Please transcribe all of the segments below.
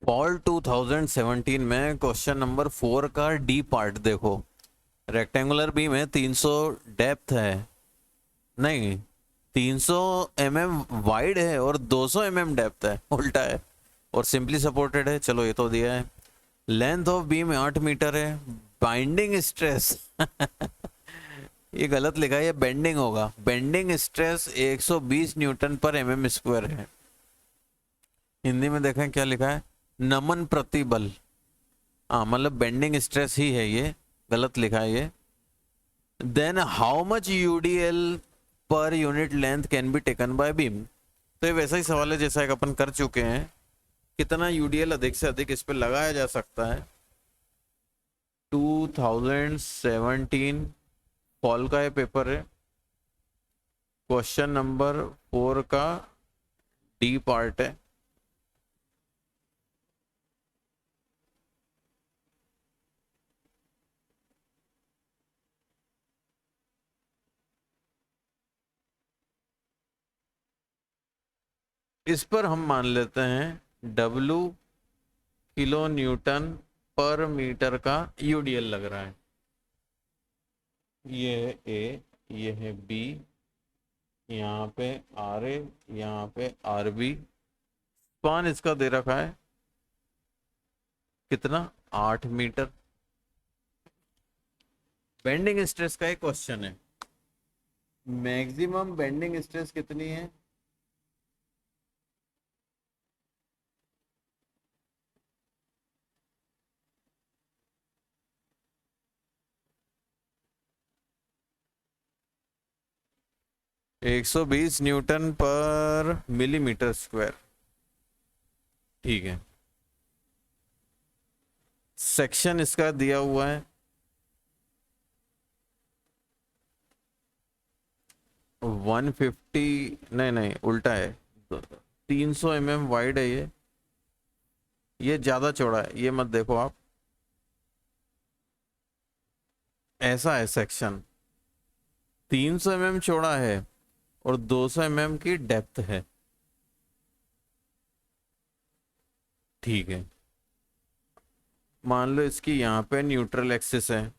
Fall 2017 में question number 4 का D part देखो। रेक्टेंगुलर बीम है, 300 डेप्थ है, नहीं 300 वाइड है और 200 डेप्थ है, उल्टा है, और सिंपली सपोर्टेड है। चलो ये तो दिया है। लेंथ ऑफ बीम 8 मीटर है। बाइंडिंग स्ट्रेस ये गलत लिखा है, ये बेंडिंग होगा। बेंडिंग स्ट्रेस 120 न्यूटन पर mm² है। हिंदी में देखें क्या लिखा है, नमन प्रतिबल। हाँ मतलब बेंडिंग स्ट्रेस ही है, ये गलत लिखा है ये। Then how much UDL per unit length can be taken by beam. तो ये वैसा ही सवाल है जैसा एक अपन कर चुके हैं। कितना यूडीएल अधिक से अधिक इस पे लगाया जा सकता है। 2017 फॉल का ये पेपर है। क्वेश्चन नंबर 4 का डी पार्ट है। इस पर हम मान लेते हैं W किलो न्यूटन पर मीटर का यूडीएल लग रहा है। ये है A, ये है B, यहाँ पे RA, यहाँ पे RB। स्पान इसका दे रखा है कितना, 8 मीटर। बेंडिंग स्ट्रेस का एक क्वेश्चन है। मैक्सिमम बेंडिंग स्ट्रेस कितनी है, एक 120 न्यूटन पर मिलीमीटर स्क्वायर। ठीक है, सेक्शन इसका दिया हुआ है 150, नहीं उल्टा है, 300 वाइड है ये ज्यादा चौड़ा है, ये मत देखो आप, ऐसा है सेक्शन। 300 चौड़ा है और 200 की डेप्थ है। ठीक है, मान लो इसकी यहाँ पे न्यूट्रल एक्सिस है,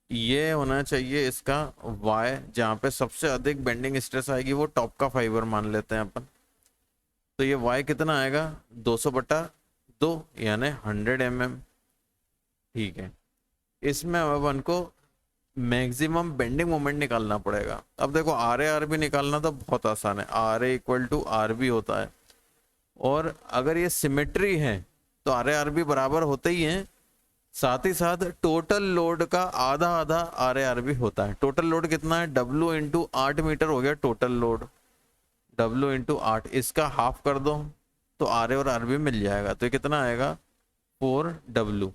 ये होना चाहिए इसका y, जहाँ पे सबसे अधिक बेंडिंग स्ट्रेस आएगी वो टॉप का फाइबर मान लेते हैं अपन। तो ये y कितना आएगा, 200/2 यानी 100 mm। ठीक है, इसमें अब अपन को मैक्सिमम बेंडिंग मोमेंट निकालना पड़ेगा। अब देखो RA/RB निकालना तो बहुत आसान है, RA = RB होता है, और अगर ये सिमेट्री है तो RA/RB बराबर होते ही हैं। साथ ही साथ टोटल लोड का आधा आधा RA/RB होता है। टोटल लोड कितना है, W × 8 मीटर हो गया टोटल लोड। W × 8, इसका हाफ कर दो तो RA और RB मिल जाएगा। तो ये कितना आएगा, 4W।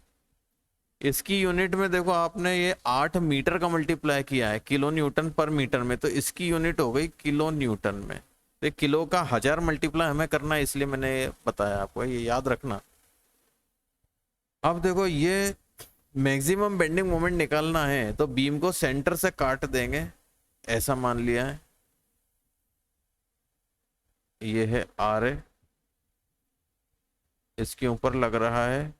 इसकी यूनिट में देखो आपने ये 8 मीटर का मल्टीप्लाई किया है किलो न्यूटन पर मीटर में, तो इसकी यूनिट हो गई किलो न्यूटन में। तो किलो का 1000 मल्टीप्लाई हमें करना है, इसलिए मैंने बताया आपको, ये याद रखना। अब देखो ये मैक्सिमम बेंडिंग मोमेंट निकालना है तो बीम को सेंटर से काट देंगे, ऐसा मान लिया है। ये है RA, इसके ऊपर लग रहा है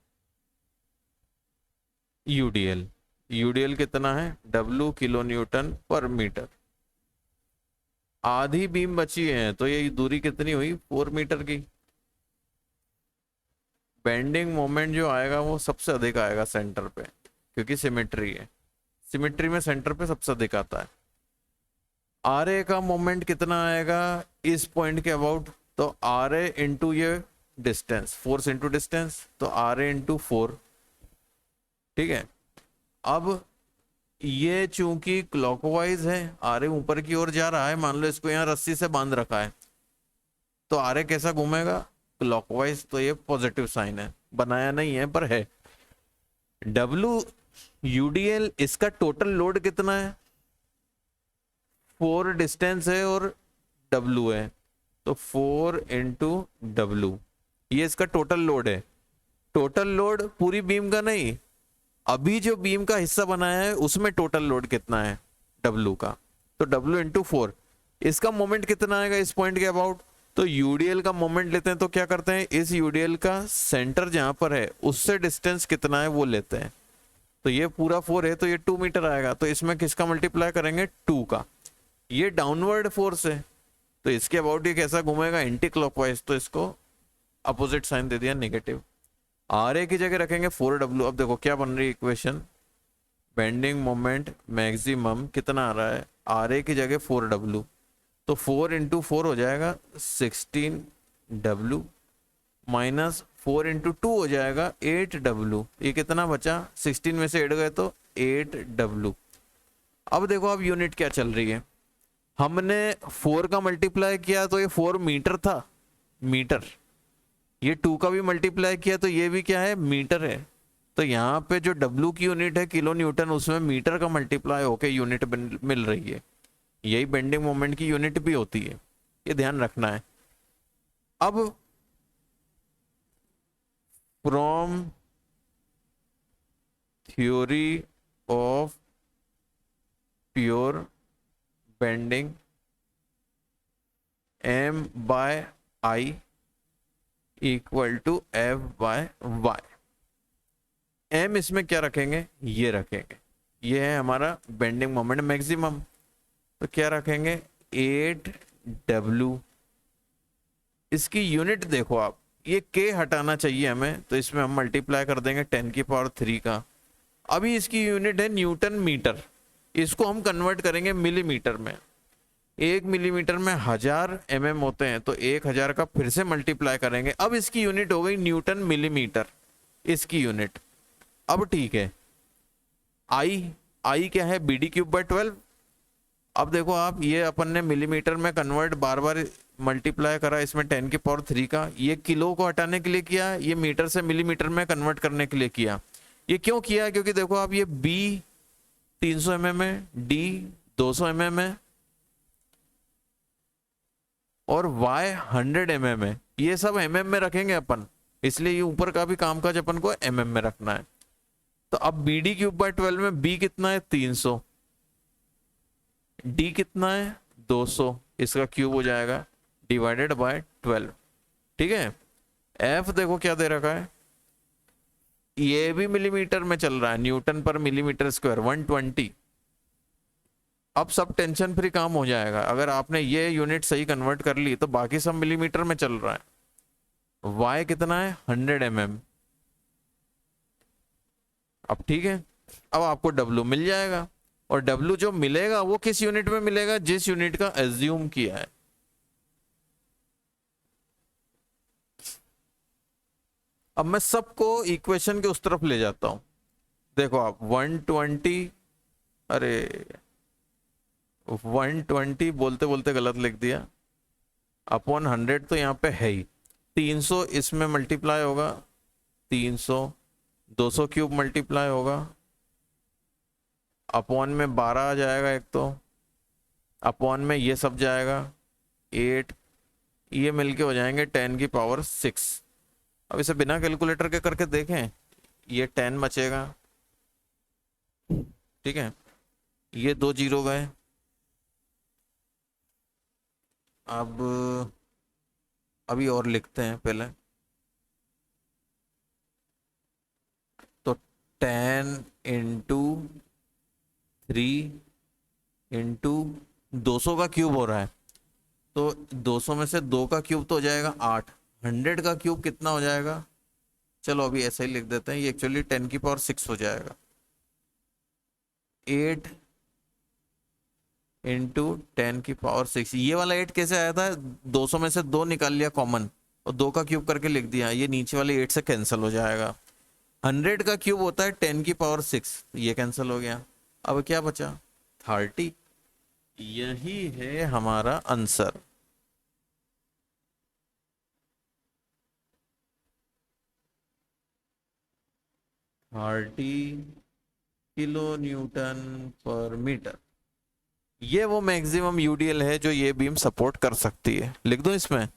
UDL। UDL कितना है, W किलो न्यूटन पर मीटर। आधी बीम बची है तो ये दूरी कितनी हुई, 4 मीटर की। बेंडिंग मोमेंट जो आएगा वो सबसे अधिक आएगा सेंटर पे, क्योंकि सिमेट्री है, सिमेट्री में सेंटर पे सबसे अधिक आता है। RA का मोमेंट कितना आएगा इस पॉइंट के अबाउट, तो RA इंटू ये डिस्टेंस, फोर्स इंटू डिस्टेंस, तो RA इंटू 4। ठीक है, अब ये चूंकि क्लॉकवाइज है, RA ऊपर की ओर जा रहा है, मान लो इसको यहाँ रस्सी से बांध रखा है, तो RA कैसा घूमेगा, क्लॉकवाइज। तो ये पॉजिटिव साइन है, बनाया नहीं है पर है। W UDL, इसका टोटल लोड कितना है, 4 डिस्टेंस है और W है, तो 4 × W, ये इसका टोटल लोड है। टोटल लोड पूरी बीम का नहीं, अभी जो बीम का हिस्सा बनाया है उसमें टोटल लोड कितना है W का, तो W × 4। इसका मोमेंट कितना आएगा इस पॉइंट के अबाउट, तो यूडीएल का मोमेंट लेते हैं तो क्या करते हैं, इस यूडीएल का सेंटर जहां पर है उससे डिस्टेंस कितना है वो लेते हैं। तो ये पूरा 4 है तो ये 2 मीटर आएगा, तो इसमें किसका मल्टीप्लाई करेंगे, 2 का। ये डाउनवर्ड फोर्स है तो इसके अबाउट ये कैसा घूमेगा, एंटी क्लॉकवाइज, तो इसको अपोजिट साइन दे दिया, नेगेटिव। आर ए की जगह रखेंगे 4W। अब देखो क्या बन रही है इक्वेशन, बेंडिंग मोमेंट मैक्सिमम कितना आ रहा है, आर ए की जगह 4W, तो 4 इंटू 4 हो जाएगा 16W, माइनस 4 इंटू 2 हो जाएगा 8W। ये कितना बचा, 16 में से 8 गए तो 8W। अब देखो अब यूनिट क्या चल रही है, हमने 4 का मल्टीप्लाई किया तो ये 4 मीटर था, मीटर। ये 2 का भी मल्टीप्लाई किया तो ये भी क्या है, मीटर है। तो यहाँ पे जो W की यूनिट है किलो न्यूटन, उसमें मीटर का मल्टीप्लाई होके यूनिट मिल रही है। यही बेंडिंग मोमेंट की यूनिट भी होती है, ये ध्यान रखना है। अब from theory of pure bending M by I equal to F by Y। M इसमें क्या रखेंगे, ये रखेंगे, ये है हमारा बेंडिंग मोमेंट मैक्सिमम, तो क्या रखेंगे 8W। इसकी यूनिट देखो आप, ये K हटाना चाहिए हमें, तो इसमें हम मल्टीप्लाई कर देंगे 10⁻³ का। अभी इसकी यूनिट है न्यूटन मीटर, इसको हम कन्वर्ट करेंगे मिलीमीटर में। 1 मिलीमीटर में 1000 mm होते हैं, तो 1000 का फिर से मल्टीप्लाई करेंगे। अब इसकी यूनिट हो गई न्यूटन मिलीमीटर, इसकी यूनिट। अब ठीक है, आई क्या है, BD³/12। अब देखो आप, ये अपन ने मिलीमीटर में कन्वर्ट बार बार मल्टीप्लाई करा, इसमें 10⁻³ का, ये किलो को हटाने के लिए किया, ये मीटर से मिलीमीटर में कन्वर्ट करने के लिए किया। ये क्यों किया, क्योंकि देखो आप, ये B 300 mm है, D 200 mm है, और Y 100 mm है। ये सब mm में रखेंगे अपन, इसलिए ये ऊपर का भी कामकाज अपन को mm में रखना है। तो अब BD³/12 में B कितना है, 300, D कितना है 200, इसका क्यूब हो जाएगा डिवाइडेड बाय 12। ठीक है, F देखो क्या दे रखा है, ये भी मिलीमीटर में चल रहा है, न्यूटन पर मिलीमीटर स्क्वायर 120। अब सब टेंशन फ्री काम हो जाएगा, अगर आपने ये यूनिट सही कन्वर्ट कर ली तो बाकी सब मिलीमीटर में चल रहा है। Y कितना है 100 mm। अब ठीक है, अब आपको W मिल जाएगा, और W जो मिलेगा वो किस यूनिट में मिलेगा, जिस यूनिट का एज्यूम किया है। अब मैं सबको इक्वेशन के उस तरफ ले जाता हूं। देखो आप 120, अरे 120 बोलते बोलते गलत लिख दिया, अपॉन 100 तो यहाँ पे है ही, 300 इसमें मल्टीप्लाई होगा, 300 200³ मल्टीप्लाई होगा, अपॉन में 12 आ जाएगा एक, तो अपॉन में ये सब जाएगा 8, ये मिलके हो जाएंगे 10⁻⁶। अब इसे बिना कैलकुलेटर के करके देखें, ये 10 बचेगा, ठीक है, ये 2 0 गए। अब अभी और लिखते हैं पहले, तो 10 इंटू 3 इंटू 200 का क्यूब हो रहा है, तो 200 में से 2 का क्यूब तो हो जाएगा 8, 100 का क्यूब कितना हो जाएगा, चलो अभी ऐसा ही लिख देते हैं, ये एक्चुअली 10⁻⁶ हो जाएगा। 8 इंटू 10⁻⁶, ये वाला 8 कैसे आया था, 200 में से 2 निकाल लिया कॉमन, और 2 का क्यूब करके लिख दिया, ये नीचे वाले 8 से कैंसिल हो जाएगा। 100 का क्यूब होता है 10⁻⁶, ये कैंसिल हो गया। अब क्या बचा 30, यही है हमारा आंसर। किलो न्यूटन पर मीटर, ये वो मैक्सिमम यूडीएल है जो ये बीम सपोर्ट कर सकती है। लिख दो इसमें,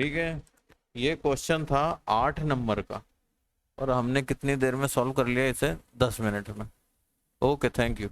ठीक है, ये क्वेश्चन था 8 नंबर का और हमने कितनी देर में सॉल्व कर लिया इसे? 10 मिनट में। Okay, thank you.